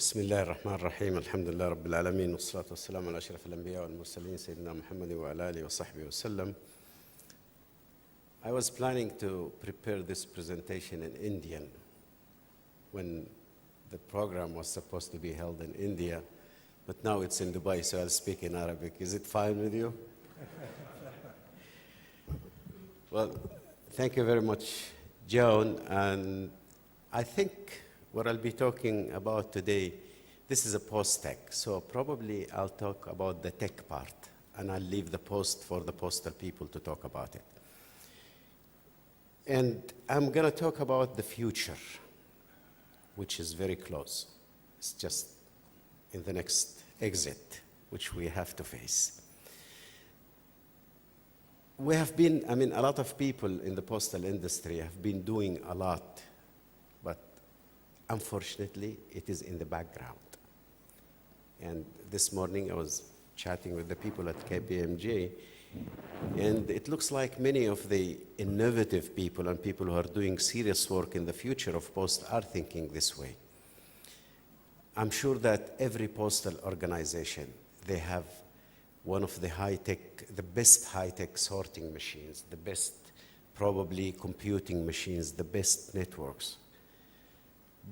بسم الله الرحمن الرحيم الحمد لله رب العالمين والصلاة والسلام على أشرف الأنبياء والمرسلين سيدنا محمد وعلى آله وصحبه وسلم. I was planning to prepare this presentation in Indian when the program was supposed to be held in India, but now it's in Dubai, so I'll speak in Arabic. Is it fine with you? Well, thank you very much, Joan, and I think what I'll be talking about today, this is a PosTech, so probably I'll talk about the tech part, and I'll leave the post for the postal people to talk about it. And I'm going to talk about the future, which is very close. It's just in the next exit, which we have to face. We have been, a lot of people in the postal industry have been doing a lot, but unfortunately, it is in the background. And this morning, I was chatting with the people at KPMG, and it looks like many of the innovative people and people who are doing serious work in the future of post are thinking this way. I'm sure that every postal organization, they have one of the the best high-tech sorting machines, the best probably computing machines, the best networks.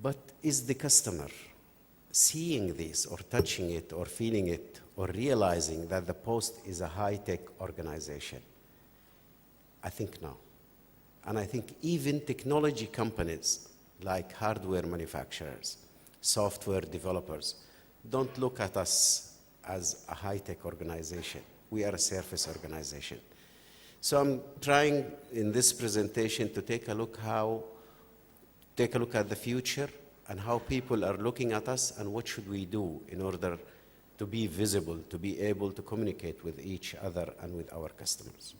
But is the customer seeing this or touching it or feeling it or realizing that the post is a high-tech organization? I think no. And I think even technology companies like hardware manufacturers, software developers, don't look at us as a high-tech organization. We are a service organization. So I'm trying in this presentation to take a look at the future and how people are looking at us and what should we do in order to be visible, to be able to communicate with each other and with our customers.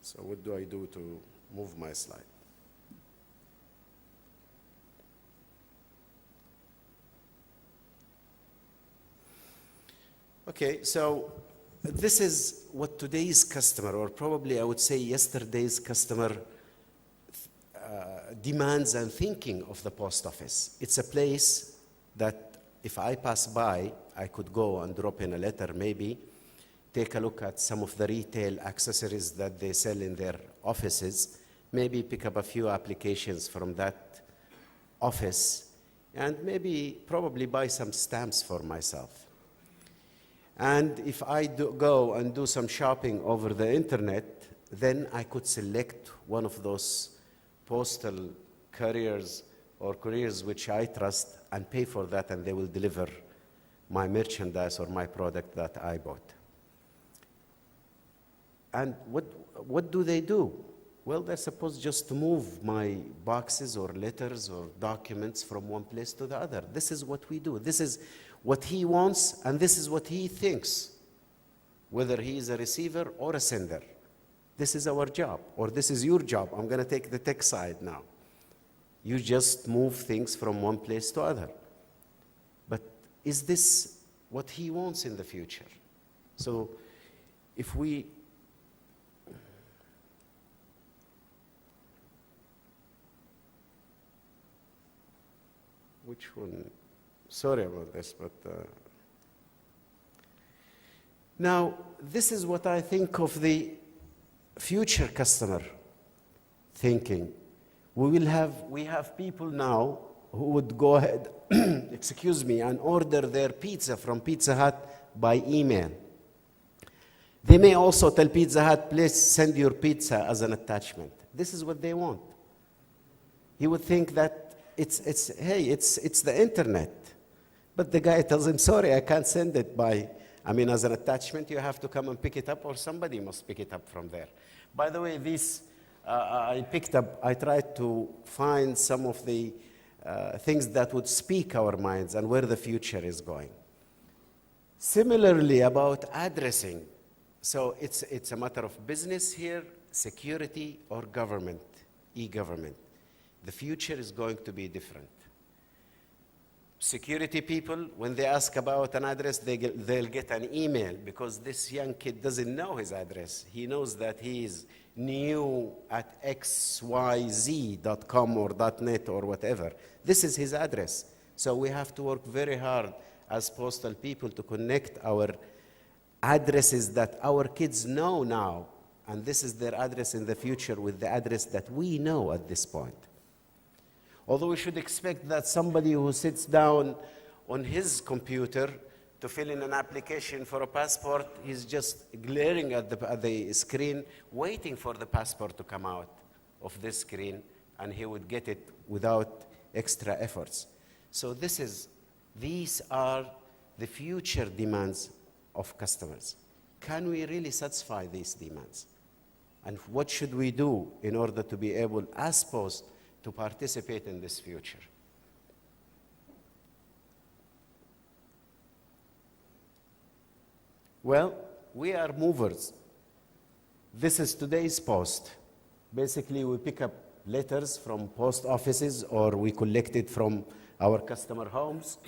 So what do I do to move my slide? Okay, so this is what today's customer, or probably I would say yesterday's customer, demands and thinking of the post office. It's a place that if I pass by, I could go and drop in a letter, maybe take a look at some of the retail accessories that they sell in their offices, maybe pick up a few applications from that office, and maybe probably buy some stamps for myself. And if I go and do some shopping over the internet, then I could select one of those postal couriers or couriers which I trust and pay for that, and they will deliver my merchandise or my product that I bought. And what do they do? Well, they're supposed just to move my boxes or letters or documents from one place to the other. This is what we do. This is what he wants, and this is what he thinks, whether he is a receiver or a sender. This is our job, or this is your job. I'm going to take the tech side now. You just move things from one place to other. But is this what he wants in the future? So if we which one? Sorry about this, but now this is what I think of the future customer thinking. We have people now who would go ahead, excuse me, and order their pizza from Pizza Hut by email. They may also tell Pizza Hut, please send your pizza as an attachment. This is what they want. He would think that it's the internet. But the guy tells him, sorry, I can't send it as an attachment. You have to come and pick it up, or somebody must pick it up from there. By the way, I tried to find some of the things that would speak our minds and where the future is going. Similarly, about addressing. So it's a matter of business here, security, or government, e-government. The future is going to be different. Security people, when they ask about an address, they'll get an email because this young kid doesn't know his address. He knows that he is new at xyz.com or .net or whatever. This is his address. So we have to work very hard as postal people to connect our addresses that our kids know now, and this is their address in the future, with the address that we know at this point. Although we should expect that somebody who sits down on his computer to fill in an application for a passport, he's just glaring at the screen, waiting for the passport to come out of this screen, and he would get it without extra efforts. So these are the future demands of customers. Can we really satisfy these demands? And what should we do in order to be able, as Post, to participate in this future? Well, we are movers. This is today's Post. Basically, we pick up letters from post offices, or we collect it from our customer homes.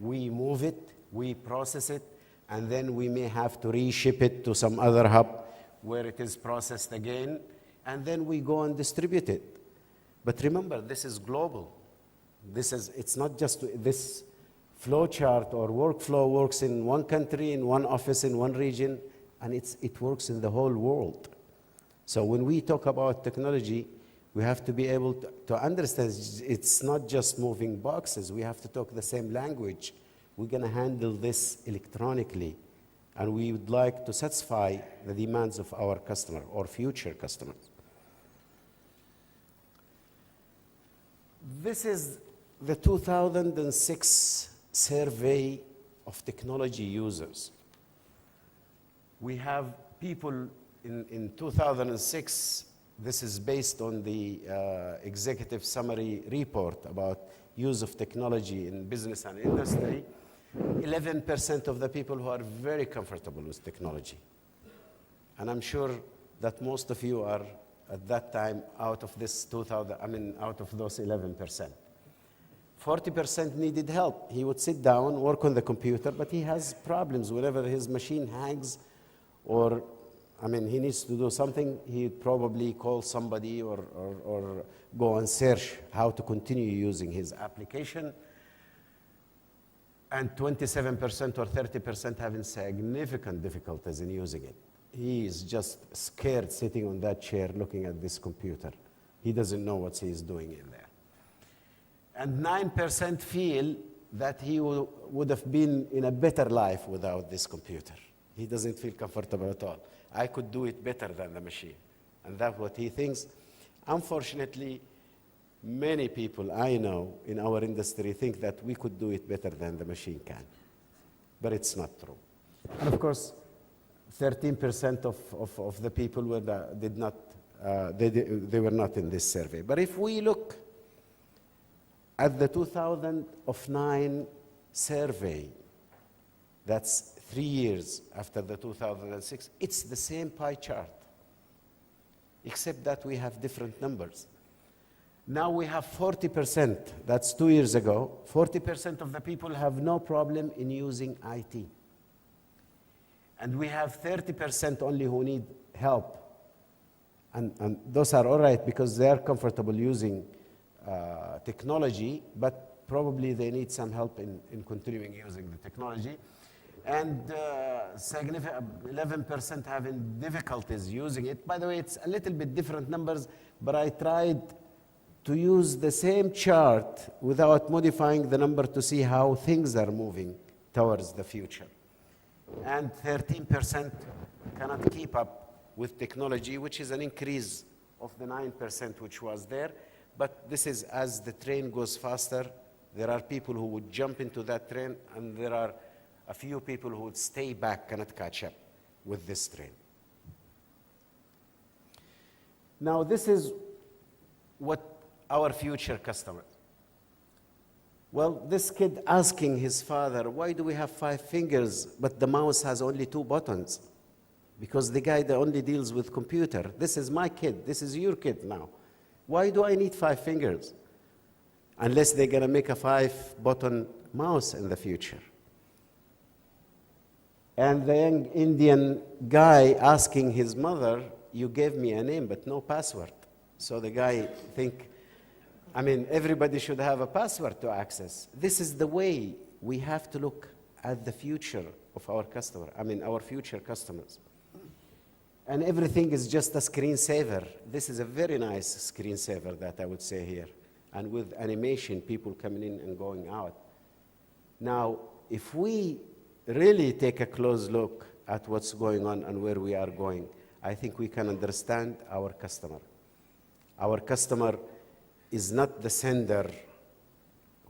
We move it, we process it, and then we may have to reship it to some other hub where it is processed again, and then we go and distribute it. But remember, this is global. It's not just this flow chart or workflow works in one country, in one office, in one region, and it works in the whole world. So when we talk about technology, we have to be able to understand it's not just moving boxes. We have to talk the same language. We're going to handle this electronically, and we would like to satisfy the demands of our customer or future customers. This is the 2006 survey of technology users. We have people in 2006, this is based on the executive summary report about use of technology in business and industry. 11% of the people who are very comfortable with technology. And I'm sure that most of you are at that time out of this out of those 11%. 40% needed help. He would sit down, work on the computer, but he has problems whenever his machine hangs, or he needs to do something, he'd probably call somebody or go and search how to continue using his application. And 27% or 30% having significant difficulties in using it. He is just scared sitting on that chair looking at this computer. He doesn't know what he is doing in there. And 9% feel that he would have been in a better life without this computer. He doesn't feel comfortable at all. I could do it better than the machine. And that's what he thinks. Unfortunately, many people I know in our industry think that we could do it better than the machine can. But it's not true. And of course, 13% of the people were they were not in this survey. But if we look at the 2009 survey, that's 3 years after the 2006, it's the same pie chart, except that we have different numbers. Now we have 40%, that's 2 years ago, 40% of the people have no problem in using IT. And we have 30% only who need help. And those are all right because they are comfortable using technology, but probably they need some help in continuing using the technology. And 11% having difficulties using it. By the way, it's a little bit different numbers, but I tried to use the same chart without modifying the number to see how things are moving towards the future. And 13% cannot keep up with technology, which is an increase of the 9% which was there. But this is as the train goes faster, there are people who would jump into that train, and there are a few people who would stay back, cannot catch up with this train. Now, this is what our future customers. Well, this kid asking his father, why do we have 5 fingers, but the mouse has only 2 buttons? Because the guy that only deals with computer. This is my kid. This is your kid now. Why do I need 5 fingers? Unless they're going to make a 5-button mouse in the future. And the young Indian guy asking his mother, you gave me a name, but no password. So the guy think, I mean, everybody should have a password to access. This is the way we have to look at the future of our customer, I mean, our future customers. And everything is just a screensaver. This is a very nice screensaver that I would say here. And with animation, people coming in and going out. Now, if we really take a close look at what's going on and where we are going, I think we can understand our customer. Our customer is not the sender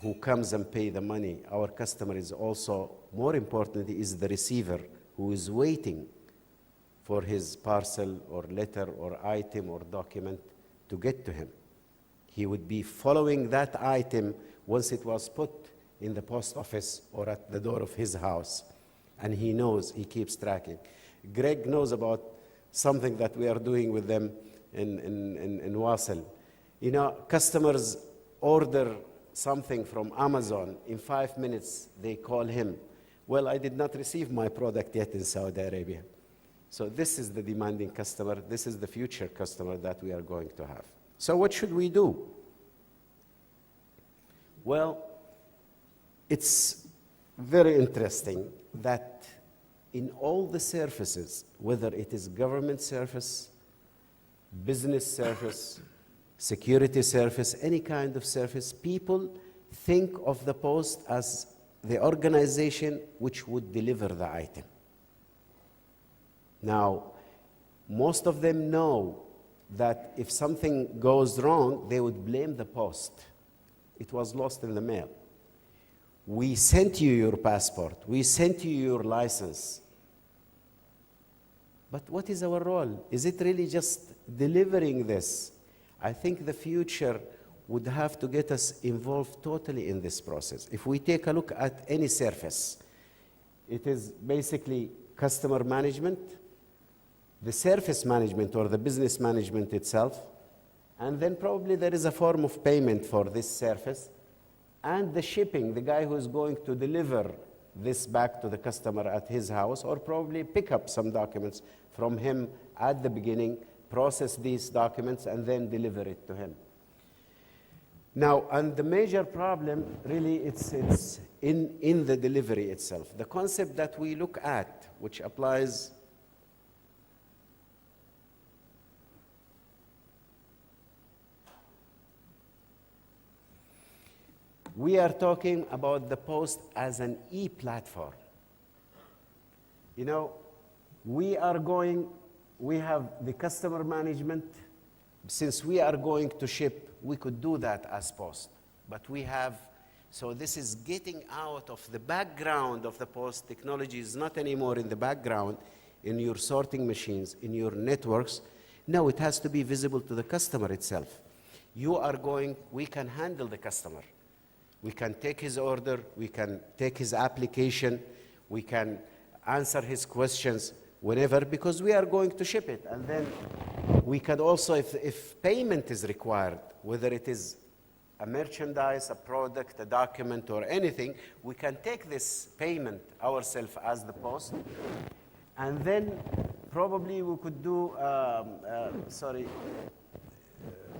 who comes and pay the money. Our customer is also, more importantly, is the receiver who is waiting for his parcel or letter or item or document to get to him. He would be following that item once it was put in the post office or at the door of his house. And he knows, he keeps tracking. Greg knows about something that we are doing with them in Wasl. You know, customers order something from Amazon. In 5 minutes, they call him. Well, I did not receive my product yet in Saudi Arabia. So this is the demanding customer. This is the future customer that we are going to have. So what should we do? Well, it's very interesting that in all the services, whether it is government service, business service, security service, any kind of service, people think of the post as the organization which would deliver the item. Now, most of them know that if something goes wrong, they would blame the post. It was lost in the mail. We sent you your passport. We sent you your license. But what is our role? Is it really just delivering this? I think the future would have to get us involved totally in this process. If we take a look at any service, it is basically customer management, the service management or the business management itself, and then probably there is a form of payment for this service, and the shipping, the guy who is going to deliver this back to the customer at his house, or probably pick up some documents from him at the beginning, process these documents, and then deliver it to him. Now, and the major problem, really, it's in the delivery itself. The concept that we look at, which applies we are talking about the post as an e-platform. You know, we have the customer management. Since we are going to ship, we could do that as post. But so this is getting out of the background of the post. Technology is not anymore in the background, in your sorting machines, in your networks. No, it has to be visible to the customer itself. We can handle the customer. We can take his order, we can take his application, we can answer his questions whenever, because we are going to ship it. And then we can also, if payment is required, whether it is a merchandise, a product, a document, or anything, we can take this payment ourselves as the post. And then probably we could do,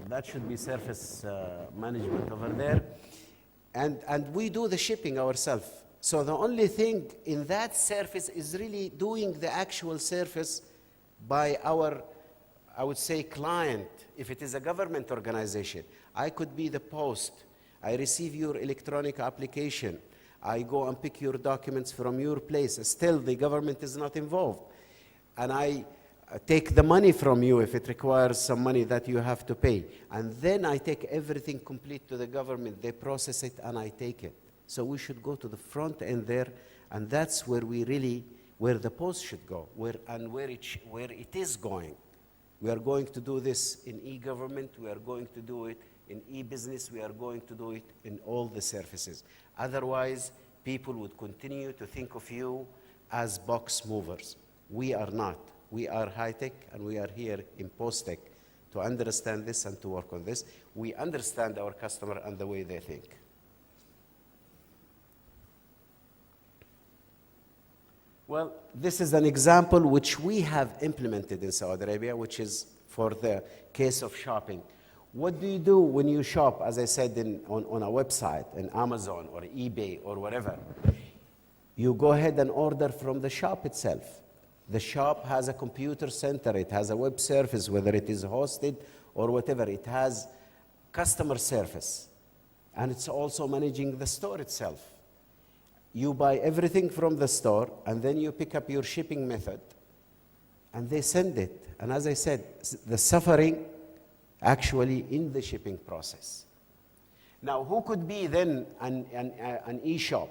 that should be service management over there. And we do the shipping ourselves. So the only thing in that service is really doing the actual service by our, I would say, client. If it is a government organization, I could be the post. I receive your electronic application. I go and pick your documents from your place. Still, the government is not involved. And I take the money from you if it requires some money that you have to pay. And then I take everything complete to the government. They process it and I take it. So we should go to the front end there, and that's where where the post should go, where it is going. We are going to do this in e-government. We are going to do it in e-business. We are going to do it in all the services. Otherwise, people would continue to think of you as box movers. We are not. We are high-tech, and we are here in PosTech to understand this and to work on this. We understand our customer and the way they think. Well, this is an example which we have implemented in Saudi Arabia, which is for the case of shopping. What do you do when you shop, as I said, on a website, in Amazon or eBay or whatever? You go ahead and order from the shop itself. The shop has a computer center. It has a web service, whether it is hosted or whatever. It has customer service. And it's also managing the store itself. You buy everything from the store, and then you pick up your shipping method, and they send it. And as I said, the suffering actually in the shipping process. Now, who could be then an e-shop?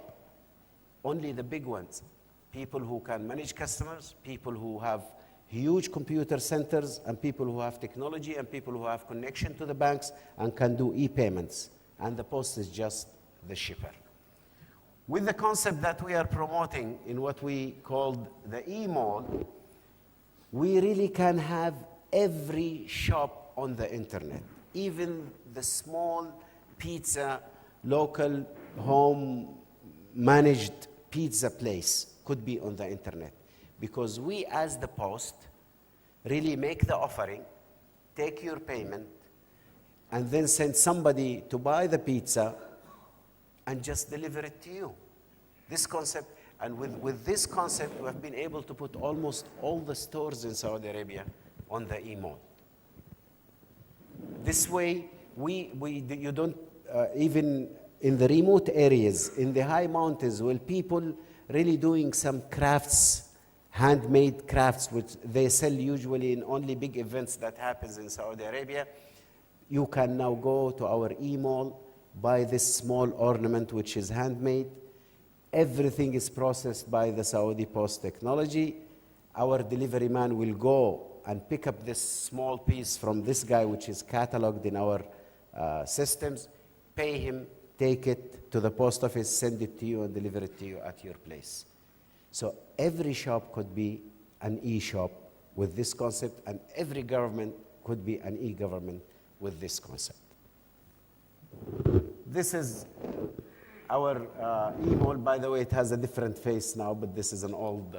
Only the big ones. People who can manage customers, people who have huge computer centers, and people who have technology, and people who have connection to the banks and can do e-payments. And the post is just the shipper. With the concept that we are promoting in what we called the e-mall, we really can have every shop on the internet, even the small pizza, local home managed pizza place could be on the internet, because we as the post really make the offering, take your payment, and then send somebody to buy the pizza and just deliver it to you. This concept, and with this concept, we have been able to put almost all the stores in Saudi Arabia on the e-mall. This way, you don't, even in the remote areas, in the high mountains, where people really doing some crafts, handmade crafts, which they sell usually in only big events that happens in Saudi Arabia, you can now go to our e-mall, buy this small ornament which is handmade. Everything is processed by the Saudi Post technology. Our delivery man will go and pick up this small piece from this guy, which is cataloged in our systems, pay him, take it to the post office, send it to you, and deliver it to you at your place. So every shop could be an e-shop with this concept, and every government could be an e-government with this concept. This is our e-mall. By the way, it has a different face now, but this is an old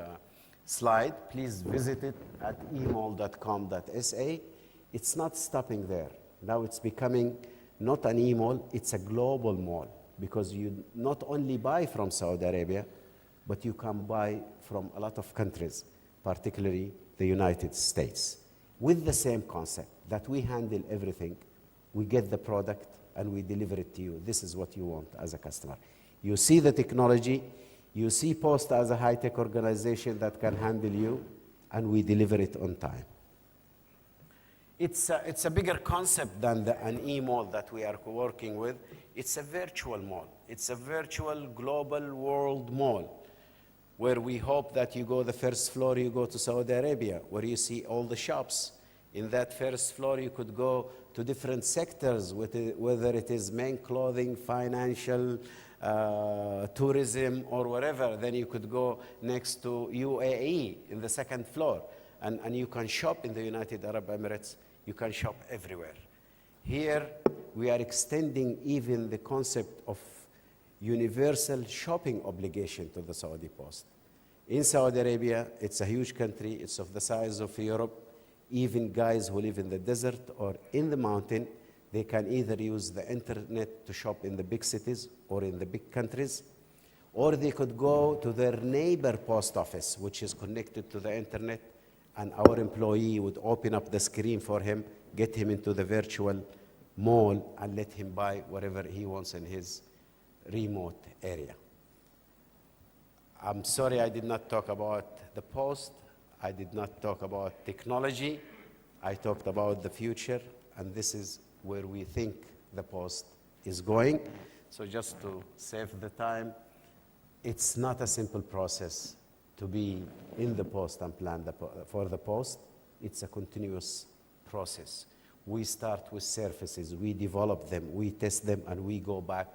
slide. Please visit it at emall.com.sa. It's not stopping there. Now it's becoming not an e-mall, it's a global mall, because you not only buy from Saudi Arabia, but you can buy from a lot of countries, particularly the United States, with the same concept that we handle everything. We get the product and we deliver it to you. This is what you want as a customer. You see the technology, you see Post as a high-tech organization that can handle you, and we deliver it on time. It's a bigger concept than an e-mall that we are working with. It's a virtual mall. It's a virtual global world mall, where we hope that you go the first floor, you go to Saudi Arabia, where you see all the shops. In that first floor, you could go to different sectors, whether it is men clothing, financial, tourism, or whatever. Then you could go next to UAE in the second floor, and you can shop in the United Arab Emirates. You can shop everywhere. Here, we are extending even the concept of universal shopping obligation to the Saudi Post. In Saudi Arabia, it's a huge country. It's of the size of Europe. Even guys who live in the desert or in the mountain, they can either use the internet to shop in the big cities or in the big countries, or they could go to their neighbor post office, which is connected to the internet, and our employee would open up the screen for him, get him into the virtual mall, and let him buy whatever he wants in his remote area. I'm sorry I did not talk about the post. I did not talk about technology. I talked about the future, and this is where we think the post is going. So just to save the time, it's not a simple process to be in the post and plan for the post. It's a continuous process. We start with surfaces, we develop them, we test them, and we go back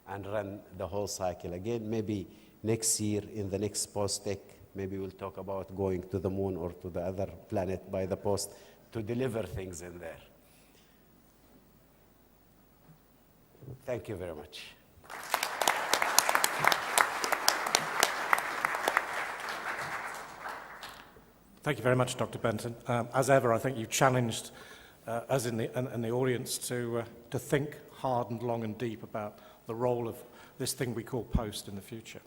and run the whole cycle again. Maybe next year, in the next PosTech, maybe we'll talk about going to the moon or to the other planet by the post to deliver things in there. Thank you very much. Thank you very much, Dr. Benten. As ever, I think you challenged us in the audience to think hard and long and deep about the role of this thing we call post in the future.